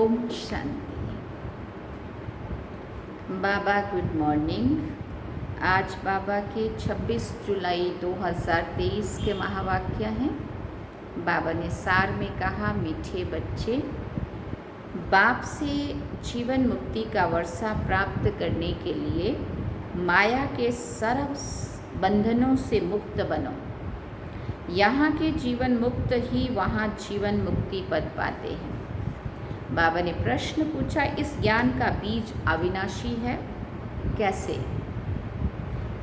ओम शांति। बाबा good morning. आज बाबा के 26 जुलाई 2023 के महावाक्य हैं। बाबा ने सार में कहा, मीठे बच्चे, बाप से जीवन मुक्ति का वर्षा प्राप्त करने के लिए माया के सर्व बंधनों से मुक्त बनो। यहाँ के जीवन मुक्त ही वहाँ जीवन मुक्ति पद पाते हैं। बाबा ने प्रश्न पूछा, इस ज्ञान का बीज अविनाशी है, कैसे?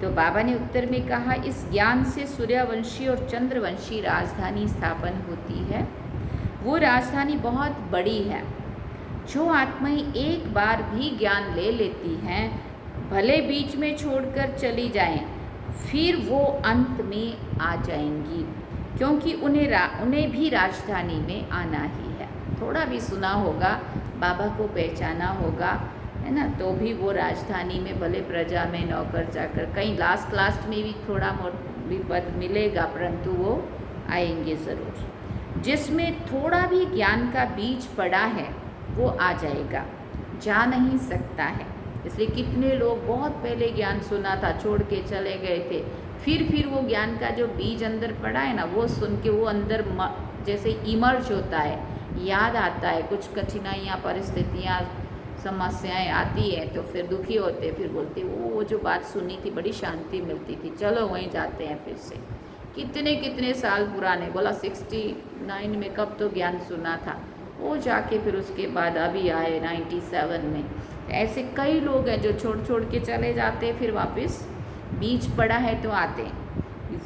तो बाबा ने उत्तर में कहा, इस ज्ञान से सूर्यवंशी और चंद्रवंशी राजधानी स्थापन होती है। वो राजधानी बहुत बड़ी है। जो आत्माएं एक बार भी ज्ञान ले लेती हैं, भले बीच में छोड़कर चली जाएं, फिर वो अंत में आ जाएंगी, क्योंकि उन्हें भी राजधानी में आना ही है। थोड़ा भी सुना होगा, बाबा को पहचाना होगा, है ना, तो भी वो राजधानी में भले प्रजा में नौकर चाकर, कहीं लास्ट में भी थोड़ा भी पद मिलेगा, परंतु वो आएंगे ज़रूर। जिसमें थोड़ा भी ज्ञान का बीज पड़ा है वो आ जाएगा, जा नहीं सकता है। इसलिए कितने लोग बहुत पहले ज्ञान सुना था, छोड़ के चले गए थे, फिर वो ज्ञान का जो बीज अंदर पड़ा है ना, वो सुन के वो अंदर जैसे इमर्ज होता है, याद आता है, कुछ कठिनाइयाँ, परिस्थितियाँ, समस्याएं आती है तो फिर दुखी होते, फिर बोलते वो जो बात सुनी थी बड़ी शांति मिलती थी, चलो वहीं जाते हैं फिर से। कितने साल पुराने, बोला 69 में कब तो ज्ञान सुना था, वो जाके फिर उसके बाद अभी आए 97 में। ऐसे कई लोग हैं जो छोड़ के चले जाते, फिर वापस बीज पड़ा है तो आते हैं।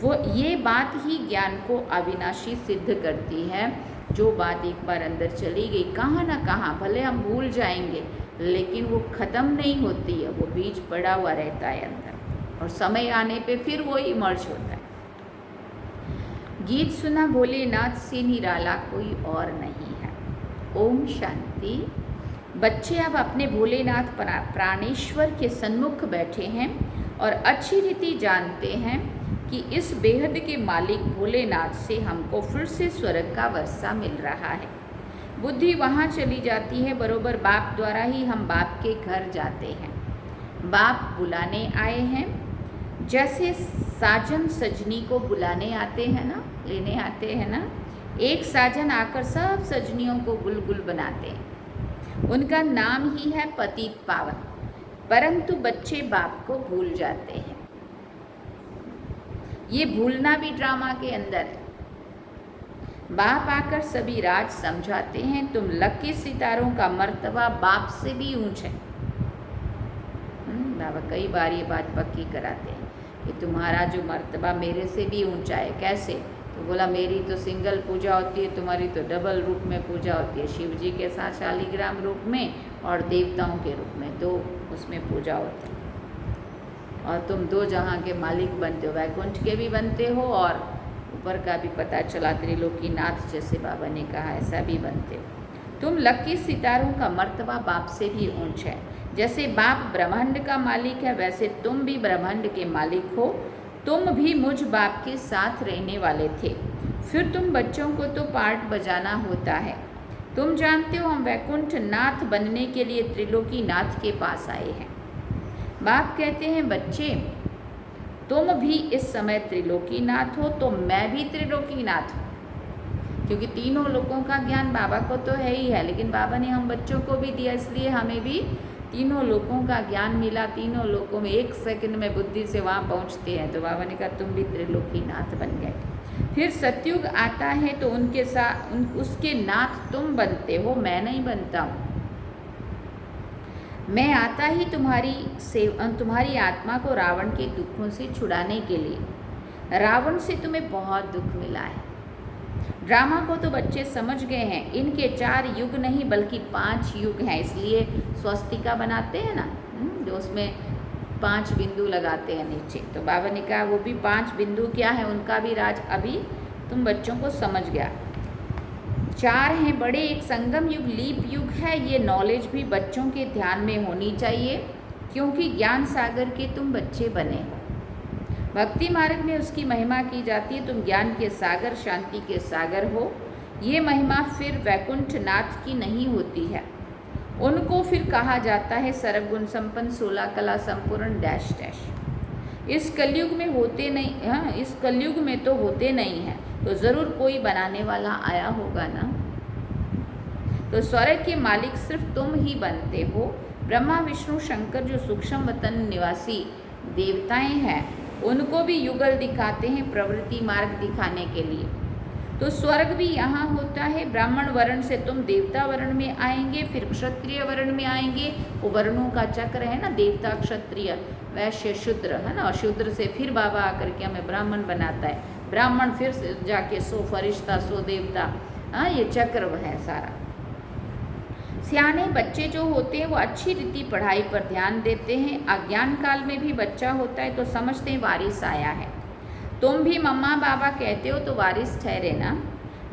वो ये बात ही ज्ञान को अविनाशी सिद्ध करती है। जो बात एक बार अंदर चली गई, कहाँ ना कहाँ, भले हम भूल जाएंगे, लेकिन वो ख़त्म नहीं होती है, वो बीज पड़ा हुआ रहता है अंदर, और समय आने पे फिर वो इमर्ज होता है। गीत सुना भोलेनाथ से निराला कोई और नहीं है। ओम शांति। बच्चे अब अपने भोलेनाथ प्राणेश्वर के सन्मुख बैठे हैं और अच्छी रीति जानते हैं कि इस बेहद के मालिक भोलेनाथ से हमको फिर से स्वर्ग का वर्षा मिल रहा है। बुद्धि वहाँ चली जाती है, बरोबर बाप द्वारा ही हम बाप के घर जाते हैं। बाप बुलाने आए हैं, जैसे साजन सजनी को बुलाने आते हैं ना, लेने आते हैं ना। एक साजन आकर सब सजनियों को गुलगुल बनाते हैं। उनका नाम ही है पतित पावन, परंतु बच्चे बाप को भूल जाते हैं। ये भूलना भी ड्रामा के अंदर है। बाप आकर सभी राज समझाते हैं, तुम लकी सितारों का मर्तबा बाप से भी ऊंचा है। बाबा कई बार ये बात पक्की कराते हैं कि तुम्हारा जो मर्तबा मेरे से भी ऊंचा है। कैसे? तो बोला, मेरी तो सिंगल पूजा होती है, तुम्हारी तो डबल रूप में पूजा होती है। शिव जी के साथ शालिग्राम रूप में और देवताओं के रूप में, दो उसमें पूजा होती है। और तुम दो जहाँ के मालिक बनते हो, वैकुंठ के भी बनते हो और ऊपर का भी, पता चला त्रिलोकीनाथ जैसे बाबा ने कहा, ऐसा भी बनते हो। तुम लकी सितारों का मर्तबा बाप से भी ऊंचा है। जैसे बाप ब्रह्मांड का मालिक है, वैसे तुम भी ब्रह्मांड के मालिक हो। तुम भी मुझ बाप के साथ रहने वाले थे, फिर तुम बच्चों को तो पार्ट बजाना होता है। तुम जानते हो हम वैकुंठ नाथ बनने के लिए त्रिलोकीनाथ के पास आए हैं। बाप कहते हैं, बच्चे तुम भी इस समय त्रिलोकीनाथ हो, तो मैं भी त्रिलोकीनाथ हूँ। क्योंकि तीनों लोगों का ज्ञान बाबा को तो है ही है, लेकिन बाबा ने हम बच्चों को भी दिया, इसलिए हमें भी तीनों लोगों का ज्ञान मिला। तीनों लोगों में 1 सेकंड में बुद्धि से वहाँ पहुँचते हैं। तो बाबा ने कहा तुम भी त्रिलोकीनाथ बन गए। फिर सतयुग आता है तो उनके साथ उसके नाथ तुम बनते हो, मैं नहीं बनता हूँ। मैं आता ही तुम्हारी आत्मा को रावण के दुखों से छुड़ाने के लिए। रावण से तुम्हें बहुत दुख मिला है। ड्रामा को तो बच्चे समझ गए हैं। इनके 4 युग नहीं बल्कि 5 युग हैं, इसलिए स्वस्तिका बनाते हैं ना, जो उसमें 5 बिंदु लगाते हैं नीचे। तो बाबा ने कहा वो भी 5 बिंदु क्या है, उनका भी राज अभी तुम बच्चों को समझ गया। 4 हैं बड़े, एक संगम युग, लीप युग है। ये नॉलेज भी बच्चों के ध्यान में होनी चाहिए, क्योंकि ज्ञान सागर के तुम बच्चे बने हो। भक्ति मार्ग में उसकी महिमा की जाती है। तुम ज्ञान के सागर, शांति के सागर हो। ये महिमा फिर वैकुंठ नाथ की नहीं होती है, उनको फिर कहा जाता है सर्वगुण संपन्न 16 कला संपूर्ण डैश डैश। इस कलयुग में होते नहीं, हाँ इस कलयुग में तो होते नहीं हैं, तो ज़रूर कोई बनाने वाला आया होगा ना। तो स्वर्ग के मालिक सिर्फ तुम ही बनते हो। ब्रह्मा विष्णु शंकर जो सूक्ष्म वतन निवासी देवताएं हैं, उनको भी युगल दिखाते हैं प्रवृत्ति मार्ग दिखाने के लिए। तो स्वर्ग भी यहाँ होता है। ब्राह्मण वर्ण से तुम देवता वर्ण में आएंगे, फिर क्षत्रिय वर्ण में आएंगे। वो वर्णों का चक्र है ना, देवता क्षत्रिय वैश्य शूद्र, है ना। शूद्र से फिर बाबा आकर के हमें ब्राह्मण बनाता है, ब्राह्मण फिर से जाके 100 फरिश्ता 100 देवता, हाँ ये चक्र है सारा। सियाने बच्चे जो होते हैं वो अच्छी रीति पढ़ाई पर ध्यान देते हैं। अज्ञान काल में भी बच्चा होता है तो समझते हैं वारिस आया है। तुम भी मम्मा बाबा कहते हो तो वारिस ठहरे ना।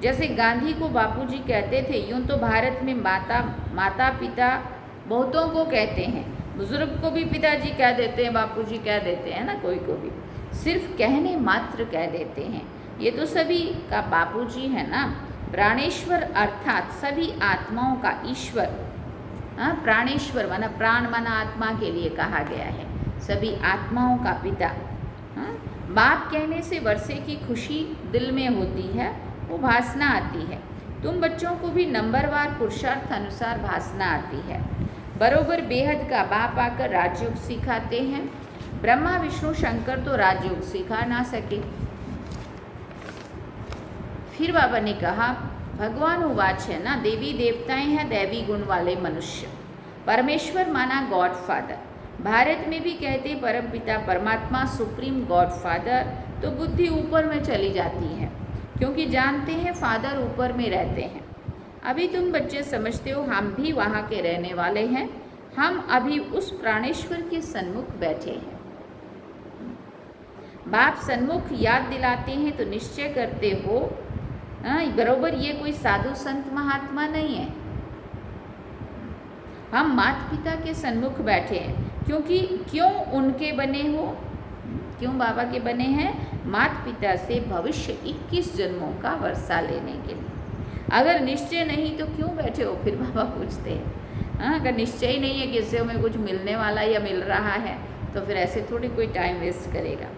जैसे गांधी को बापूजी कहते थे, यूँ तो भारत में माता पिता बहुतों को कहते हैं, बुजुर्ग को भी पिताजी कह देते हैं, बापूजी कह देते हैं ना, कोई को भी सिर्फ कहने मात्र कह देते हैं। ये तो सभी का बापूजी है ना। प्राणेश्वर अर्थात सभी आत्माओं का ईश्वर, हाँ प्राणेश्वर माना प्राण माना आत्मा के लिए कहा गया है, सभी आत्माओं का पिता। हाँ बाप कहने से वर्षे की खुशी दिल में होती है, वो भासना आती है। तुम बच्चों को भी नंबरवार पुरुषार्थ अनुसार भासना आती है। बरोबर बेहद का बाप आकर राजयोग सिखाते हैं। ब्रह्मा विष्णु शंकर तो राजयोग सिखा ना सके। फिर बाबा ने कहा, भगवान उवाच है ना, देवी देवताएं हैं दैवी गुण वाले मनुष्य। परमेश्वर माना गॉड फादर। भारत में भी कहते परम पिता परमात्मा सुप्रीम गॉड फादर। तो बुद्धि ऊपर में चली जाती है, क्योंकि जानते हैं फादर ऊपर में रहते हैं। अभी तुम बच्चे समझते हो हम भी वहाँ के रहने वाले हैं, हम अभी उस प्राणेश्वर के सन्मुख बैठे हैं। बाप सन्मुख याद दिलाते हैं तो निश्चय करते हो, बरोबर ये कोई साधु संत महात्मा नहीं है, हम माता पिता के सन्मुख बैठे हैं। क्योंकि क्यों उनके बने हो, क्यों बाबा के बने हैं? माता पिता से भविष्य 21 जन्मों का वर्षा लेने के लिए। अगर निश्चय नहीं तो क्यों बैठे हो, फिर बाबा पूछते हैं। हाँ अगर निश्चय ही नहीं है कि इससे हमें कुछ मिलने वाला या मिल रहा है, तो फिर ऐसे थोड़ी कोई टाइम वेस्ट करेगा।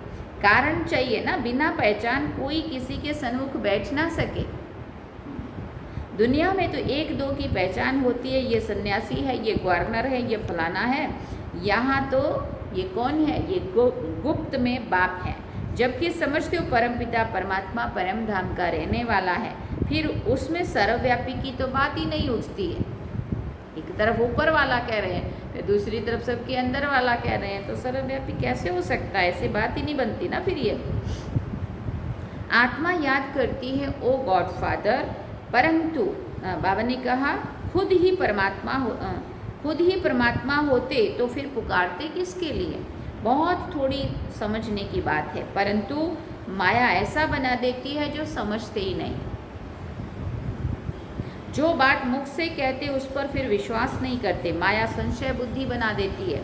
कारण चाहिए ना, बिना पहचान कोई किसी के सन्मुख बैठ ना सके। दुनिया में तो एक दो की पहचान होती है, ये सन्यासी है, ये गवर्नर है, ये फलाना है। यहाँ तो ये कौन है? ये गुप्त में बाप है। जबकि समझते हो परमपिता परमात्मा परम धाम का रहने वाला है, फिर उसमें सर्वव्यापी की तो बात ही नहीं उठती है। एक तरफ ऊपर वाला कह रहे हैं, फिर दूसरी तरफ सबके अंदर वाला कह रहे हैं, तो सर्वव्यापी कैसे हो सकता है? ऐसी बात ही नहीं बनती ना। फिर ये आत्मा याद करती है ओ गॉड फादर, परंतु बाबा ने कहा खुद ही परमात्मा होते तो फिर पुकारते किसके लिए? बहुत थोड़ी समझने की बात है, परंतु माया ऐसा बना देती है जो समझते ही नहीं। जो बात मुख से कहते उस पर फिर विश्वास नहीं करते। माया संशय बुद्धि बना देती है।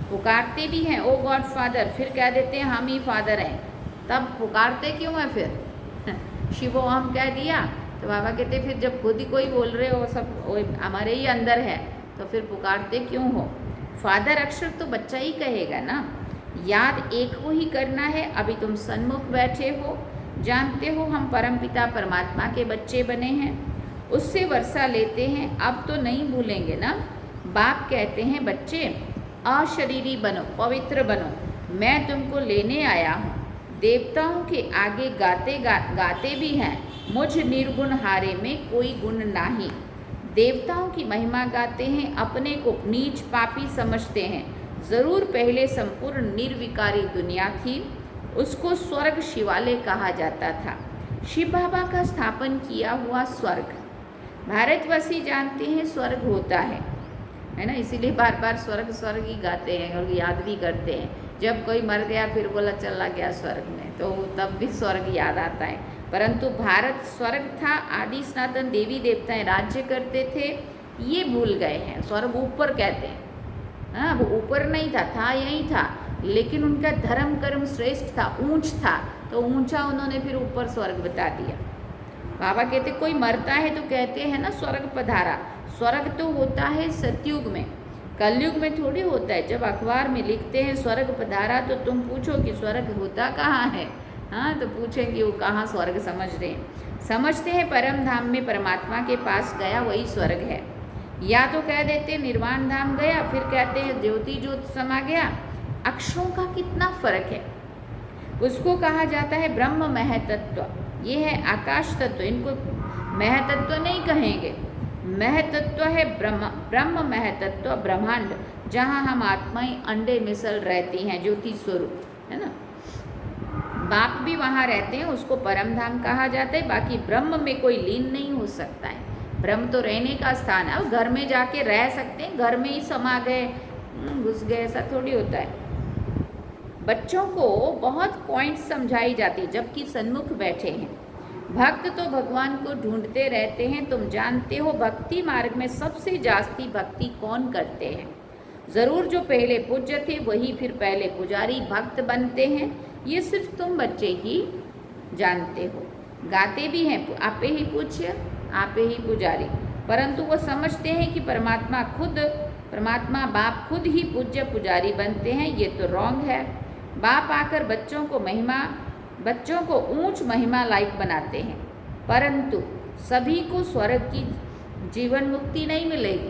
पुकारते भी हैं ओ गॉड फादर, फिर कह देते हैं हम ही फादर हैं। तब पुकारते क्यों है फिर? शिवो हम कह दिया तो बाबा कहते फिर जब खुद ही कोई बोल रहे हो सब हमारे ही अंदर है, तो फिर पुकारते क्यों हो? फादर अक्षर तो बच्चा ही कहेगा ना। याद एक को ही करना है। अभी तुम सन्मुख बैठे हो, जानते हो हम परमपिता परमात्मा के बच्चे बने हैं, उससे वर्षा लेते हैं। अब तो नहीं भूलेंगे ना। बाप कहते हैं बच्चे अशरीरी बनो, पवित्र बनो, मैं तुमको लेने आया हूँ। देवताओं के आगे गाते भी हैं, मुझ निर्गुण हारे में कोई गुण नहीं। देवताओं की महिमा गाते हैं, अपने को नीच पापी समझते हैं। ज़रूर पहले संपूर्ण निर्विकारी दुनिया थी, उसको स्वर्ग शिवालय कहा जाता था। शिव बाबा का स्थापन किया हुआ स्वर्ग। भारतवासी जानते हैं स्वर्ग होता है ना, इसीलिए बार बार स्वर्ग स्वर्ग ही गाते हैं और याद भी करते हैं। जब कोई मर गया फिर बोला चला गया स्वर्ग में, तो तब भी स्वर्ग याद आता है। परंतु भारत स्वर्ग था, आदि सनातन देवी देवताएं राज्य करते थे, ये भूल गए हैं। स्वर्ग ऊपर कहते हैं, हाँ वो ऊपर नहीं था यहीं था, लेकिन उनका धर्म कर्म श्रेष्ठ था, ऊंच था, तो ऊंचा उन्होंने फिर ऊपर स्वर्ग बता दिया। बाबा कहते कोई मरता है तो कहते हैं ना स्वर्ग पधारा। स्वर्ग तो होता है सतयुग में, कलयुग में थोड़ी होता है। जब अखबार में लिखते हैं स्वर्ग पधारा तो तुम पूछो कि स्वर्ग होता कहाँ है। हाँ, तो पूछेंगे वो कहाँ स्वर्ग समझ रहे हैं। समझते हैं परम धाम में परमात्मा के पास गया वही स्वर्ग है, या तो कह देते निर्वाण धाम गया, फिर कहते हैं ज्योति ज्योत समा गया। अक्षरों का कितना फर्क है। उसको कहा जाता है ब्रह्म महतत्व, ये है आकाश तत्व। इनको महतत्व नहीं कहेंगे, महतत्व है ब्रह्म महतत्व, ब्रह्मांड, जहाँ हम आत्माएं अंडे मिसल रहती हैं, ज्योति स्वरूप है ना। बाप भी वहाँ रहते हैं, उसको परम धाम कहा जाता है। बाकी ब्रह्म में कोई लीन नहीं हो सकता है। ब्रह्म तो रहने का स्थान है। अब घर में जाके रह सकते हैं, घर में ही समा गए, घुस गए, ऐसा थोड़ी होता है। बच्चों को बहुत पॉइंट्स समझाई जाती है जबकि सन्मुख बैठे हैं। भक्त तो भगवान को ढूंढते रहते हैं। तुम जानते हो भक्ति मार्ग में सबसे जास्ती भक्ति कौन करते हैं? ज़रूर जो पहले पूज्य थे वही फिर पहले पुजारी भक्त बनते हैं। ये सिर्फ तुम बच्चे ही जानते हो। गाते भी हैं आपे ही पूज्य, आपे ही पुजारी, परंतु वो समझते हैं कि परमात्मा बाप खुद ही पूज्य पुजारी बनते हैं। ये तो रॉन्ग है। बाप आकर बच्चों को ऊंच महिमा लायक बनाते हैं, परंतु सभी को स्वर्ग की जीवन मुक्ति नहीं मिलेगी।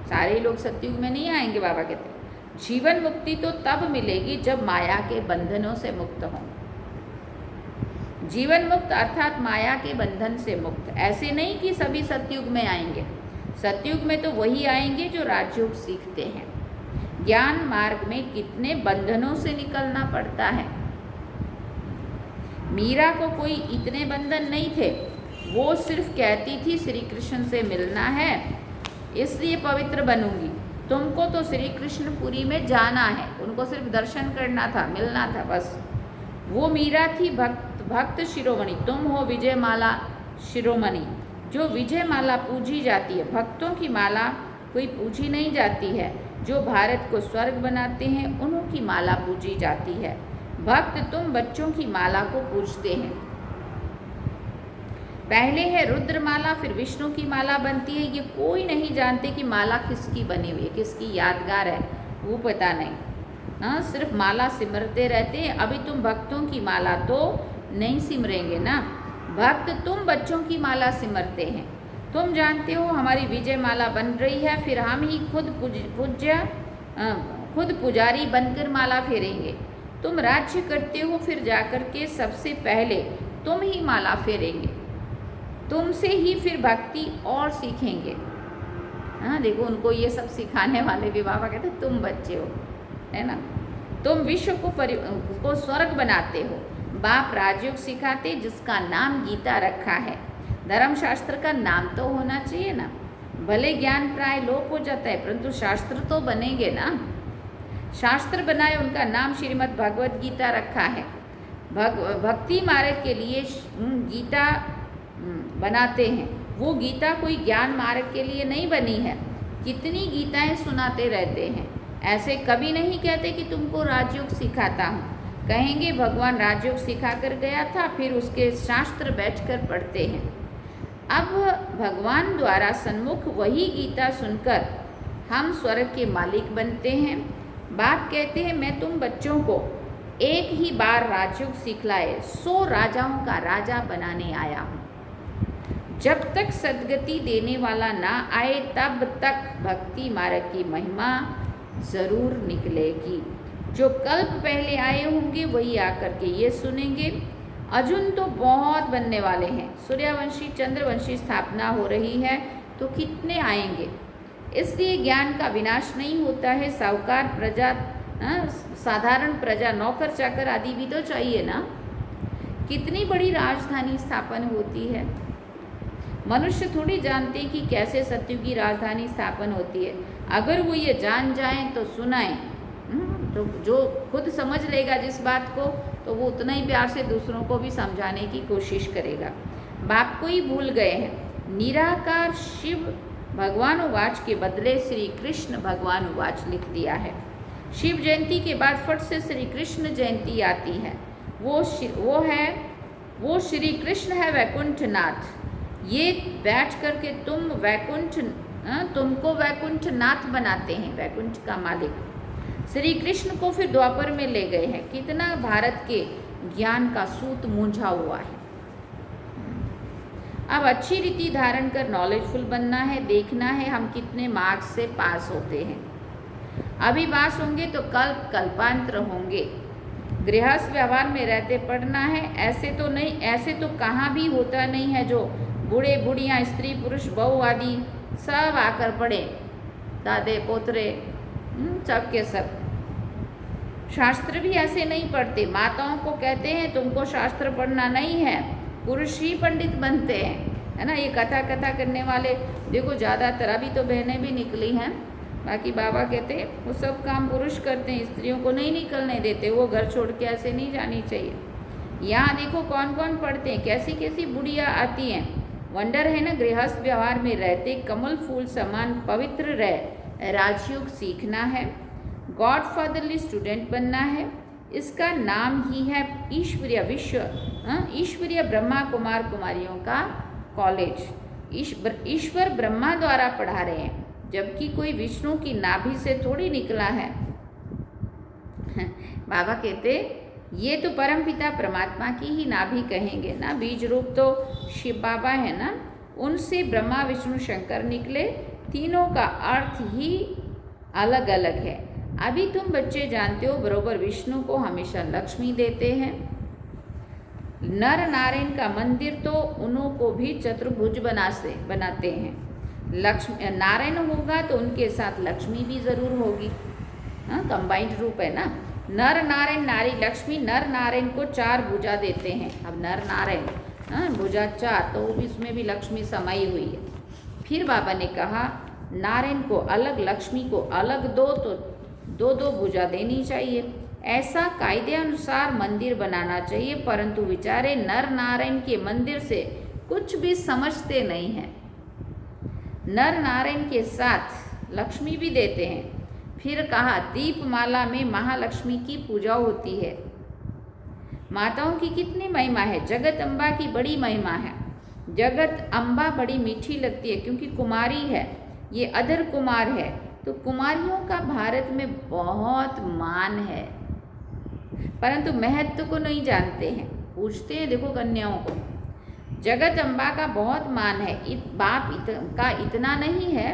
सारे लोग सतयुग में नहीं आएंगे। बाबा कहते हैं जीवन मुक्ति तो तब मिलेगी जब माया के बंधनों से मुक्त हों। जीवन मुक्त अर्थात माया के बंधन से मुक्त। ऐसे नहीं कि सभी सतयुग में आएंगे। सतयुग में तो वही आएंगे जो राजयोग सीखते हैं। ज्ञान मार्ग में कितने बंधनों से निकलना पड़ता है। मीरा को कोई इतने बंधन नहीं थे। वो सिर्फ कहती थी श्री कृष्ण से मिलना है, इसलिए पवित्र बनूंगी। तुमको तो श्री कृष्णपुरी में जाना है, उनको सिर्फ दर्शन करना था, मिलना था, बस। वो मीरा थी भक्त शिरोमणि। तुम हो विजय माला शिरोमणि, जो विजय माला पूजी जाती है। भक्तों की माला कोई पूजी नहीं जाती है। जो भारत को स्वर्ग बनाते हैं उन्हों की माला पूजी जाती है। भक्त तुम बच्चों की माला को पूजते हैं। पहले है रुद्र माला, फिर विष्णु की माला बनती है। ये कोई नहीं जानते कि माला किसकी बनी हुई है, किसकी यादगार है, वो पता नहीं। हाँ, सिर्फ माला सिमरते रहते हैं। अभी तुम भक्तों की माला तो नहीं सिमरेंगे ना। भक्त तुम बच्चों की माला सिमरते हैं। तुम जानते हो हमारी विजय माला बन रही है, फिर हम ही खुद पुजारी बनकर माला फेरेंगे। तुम राज्य करते हो, फिर जाकर के सबसे पहले तुम ही माला फेरेंगे। तुमसे ही फिर भक्ति और सीखेंगे। हाँ, देखो उनको ये सब सिखाने वाले भी बाबा कहते तुम बच्चे हो, है ना। तुम विश्व को स्वर्ग बनाते हो। बाप राजयोग सिखाते जिसका नाम गीता रखा है। धर्मशास्त्र का नाम तो होना चाहिए ना। भले ज्ञान प्राय लोप हो जाता है, परंतु शास्त्र तो बनेंगे ना। शास्त्र बनाए, उनका नाम श्रीमद् भगवद गीता रखा है। भक्ति मार्ग के लिए गीता बनाते हैं। वो गीता कोई ज्ञान मार्ग के लिए नहीं बनी है। कितनी गीताएं सुनाते रहते हैं। ऐसे कभी नहीं कहते कि तुमको राजयोग सिखाता हूँ। कहेंगे भगवान राजयोग सिखा कर गया था, फिर उसके शास्त्र बैठकर पढ़ते हैं। अब भगवान द्वारा सन्मुख वही गीता सुनकर हम स्वर्ग के मालिक बनते हैं। बाप कहते हैं मैं तुम बच्चों को एक ही बार राजयोग सिखलाए 100 राजाओं का राजा बनाने आया हूँ। जब तक सद्गति देने वाला ना आए तब तक भक्ति मार्ग की महिमा ज़रूर निकलेगी। जो कल्प पहले आए होंगे वही आकर के ये सुनेंगे। अर्जुन तो बहुत बनने वाले हैं। सूर्यवंशी चंद्रवंशी स्थापना हो रही है तो कितने आएंगे। इसलिए ज्ञान का विनाश नहीं होता है। साहूकार प्रजा, साधारण प्रजा, नौकर चाकर आदि भी तो चाहिए ना। कितनी बड़ी राजधानी स्थापन होती है। मनुष्य थोड़ी जानते कि कैसे सत्ययुग की राजधानी स्थापन होती है। अगर वो ये जान जाएं तो सुनाएं, तो जो खुद समझ लेगा जिस बात को, तो वो उतना ही प्यार से दूसरों को भी समझाने की कोशिश करेगा। बाप को ही भूल गए हैं। निराकार शिव भगवान उवाच के बदले श्री कृष्ण भगवान उवाच लिख दिया है। शिव जयंती के बाद फट से श्री कृष्ण जयंती आती है। वो श्री कृष्ण है वैकुंठनाथ। ये बैठ करके तुमको वैकुंठ नाथ बनाते हैं, वैकुंठ का मालिक। श्री कृष्ण को फिर द्वापर में ले गए हैं। कितना भारत के ज्ञान का सूत मूंझा हुआ है। अब अच्छी रीति धारण कर नॉलेजफुल बनना है, देखना है हम कितने मार्क्स से पास होते हैं। अभी पास होंगे तो कल कल्पांतर होंगे। गृहस्थ व्यवहार में रहते पढ़ना है। ऐसे तो नहीं, ऐसे तो कहाँ भी होता नहीं है जो बूढ़े बुढ़ियाँ स्त्री पुरुष बहू आदि सब आकर पढ़े, दादे पोतरे सब के सब। शास्त्र भी ऐसे नहीं पढ़ते। माताओं को कहते हैं तुमको शास्त्र पढ़ना नहीं है, पुरुष ही पंडित बनते हैं, है ना। ये कथा करने वाले देखो ज़्यादातर, अभी तो बहनें भी निकली हैं, बाकी बाबा कहते हैं वो सब काम पुरुष करते हैं, स्त्रियों को नहीं निकलने देते। वो घर छोड़ के ऐसे नहीं जानी चाहिए। यहाँ देखो कौन कौन पढ़ते हैं, कैसी कैसी बुढ़िया आती हैं। वंडर है ना। गृहस्थ व्यवहार में रहते कमल फूल समान पवित्र रह राजयोग सीखना है। गॉड फादरली स्टूडेंट बनना है। इसका नाम ही है ईश्वरीय ब्रह्मा कुमार कुमारियों का कॉलेज। ईश्वर ब्रह्मा द्वारा पढ़ा रहे हैं, जबकि कोई विष्णु की नाभि से थोड़ी निकला है। बाबा कहते ये तो परमपिता परमात्मा की ही नाभि कहेंगे ना। बीज रूप तो शिव बाबा है ना, उनसे ब्रह्मा विष्णु शंकर निकले। तीनों का अर्थ ही अलग अलग है। अभी तुम बच्चे जानते हो बरोबर विष्णु को हमेशा लक्ष्मी देते हैं। नर नारायण का मंदिर तो उन्हों को भी चतुर्भुज बनाते हैं। लक्ष्मी नारायण होगा तो उनके साथ लक्ष्मी भी जरूर होगी। कंबाइंड रूप है ना। नर नारायण नारी लक्ष्मी। नर नारायण को 4 भुजा देते हैं। अब नर नारायण भुजा 4, तो इसमें भी लक्ष्मी समाई हुई है। फिर बाबा ने कहा नारायण को अलग लक्ष्मी को अलग दो, तो 2-2 भुजा देनी चाहिए। ऐसा कायदे अनुसार मंदिर बनाना चाहिए, परंतु बेचारे नर नारायण के मंदिर से कुछ भी समझते नहीं हैं। नर नारायण के साथ लक्ष्मी भी देते हैं। फिर कहा दीपमाला में महालक्ष्मी की पूजा होती है। माताओं की कितनी महिमा है। जगत अम्बा की बड़ी महिमा है। जगत अम्बा बड़ी मीठी लगती है क्योंकि कुमारी है, ये अधर कुमार है। तो कुमारियों का भारत में बहुत मान है, परंतु महत्व को नहीं जानते हैं। पूछते हैं देखो कन्याओं को। जगत अम्बा का बहुत मान है। बाप का इतना नहीं है।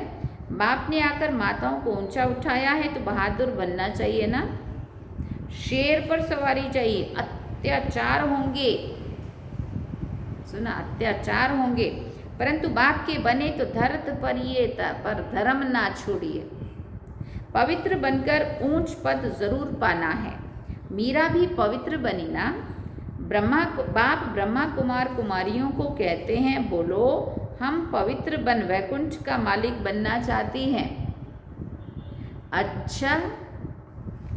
बाप ने आकर माताओं को ऊंचा उठाया है तो बहादुर बनना चाहिए ना। शेर पर सवारी चाहिए। अत्याचार होंगे, सुना, अत्याचार होंगे, परंतु बाप के बने तो धरत पर धर्म ना छोड़िए। पवित्र बनकर ऊंच पद जरूर पाना है। मीरा भी पवित्र बनी ना। बाप ब्रह्मा कुमार कुमारियों को कहते हैं बोलो हम पवित्र बन वैकुंठ का मालिक बनना चाहती हैं। अच्छा,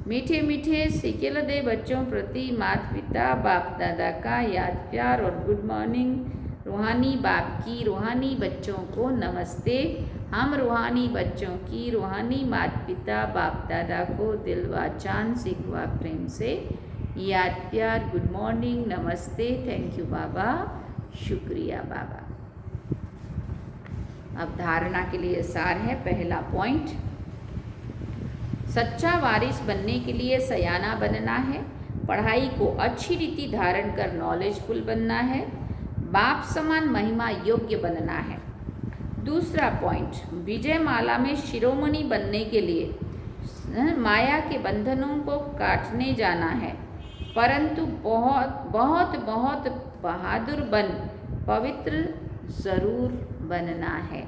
मीठे मीठे सिकेल दे बच्चों प्रति माता पिता बाप दादा का याद प्यार और गुड मॉर्निंग। रूहानी बाप की रूहानी बच्चों को नमस्ते। हम रूहानी बच्चों की रूहानी माता पिता बाप दादा को दिलवा चांद सिखवा प्रेम से याद प्यार गुड मॉर्निंग नमस्ते। थैंक यू बाबा, शुक्रिया बाबा। अब धारणा के लिए सार है। पहला पॉइंट, सच्चा वारिस बनने के लिए सयाना बनना है। पढ़ाई को अच्छी रीति धारण कर नॉलेजफुल बनना है। बाप समान महिमा योग्य बनना है। दूसरा पॉइंट, विजय माला में शिरोमणि बनने के लिए माया के बंधनों को काटने जाना है, परंतु बहुत बहुत बहुत बहादुर बन पवित्र जरूर बनना है।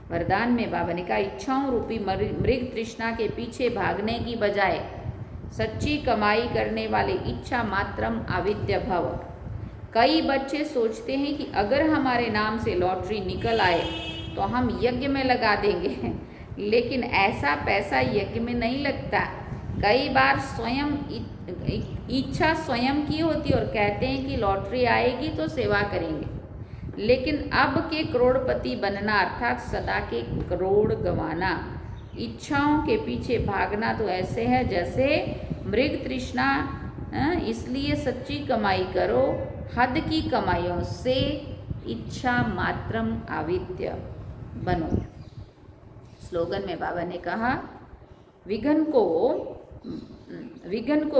वरदान में बाबा ने कहा इच्छाओं रूपी मृग तृष्णा के पीछे भागने की बजाय सच्ची कमाई करने वाले इच्छा मात्रम अविद्य भव। कई बच्चे सोचते हैं कि अगर हमारे नाम से लॉटरी निकल आए तो हम यज्ञ में लगा देंगे, लेकिन ऐसा पैसा यज्ञ में नहीं लगता। कई बार इच्छा स्वयं की होती और कहते हैं कि लॉटरी आएगी तो सेवा करेंगे, लेकिन अब के करोड़पति बनना अर्थात सदा के करोड़ गंवाना। इच्छाओं के पीछे भागना तो ऐसे है जैसे मृग तृष्णा। इसलिए सच्ची कमाई करो, हद की कमाइयों से इच्छा मात्रम आविद्य बनो। स्लोगन में बाबा ने कहा, विघन को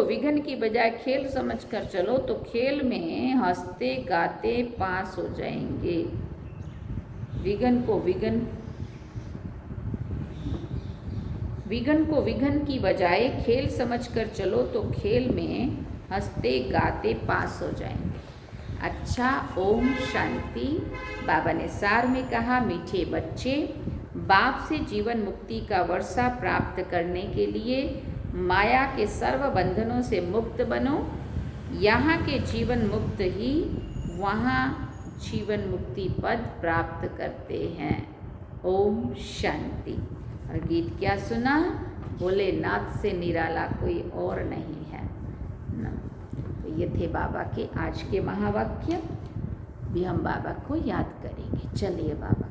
विघन की बजाय खेल समझकर चलो तो खेल में हंसते गाते पास हो जाएंगे। विघन को विघन की बजाय खेल समझकर चलो तो खेल में हंसते गाते पास हो जाएंगे। अच्छा, ओम शांति। बाबा ने सार में कहा, मीठे बच्चे, बाप से जीवन मुक्ति का वर्षा प्राप्त करने के लिए माया के सर्व बंधनों से मुक्त बनो। यहाँ के जीवन मुक्त ही वहाँ जीवन मुक्ति पद प्राप्त करते हैं। ओम शांति। और गीत क्या सुना? भोलेनाथ से निराला कोई और नहीं है न। तो ये थे बाबा के आज के महावाक्य। भी हम बाबा को याद करेंगे। चलिए बाबा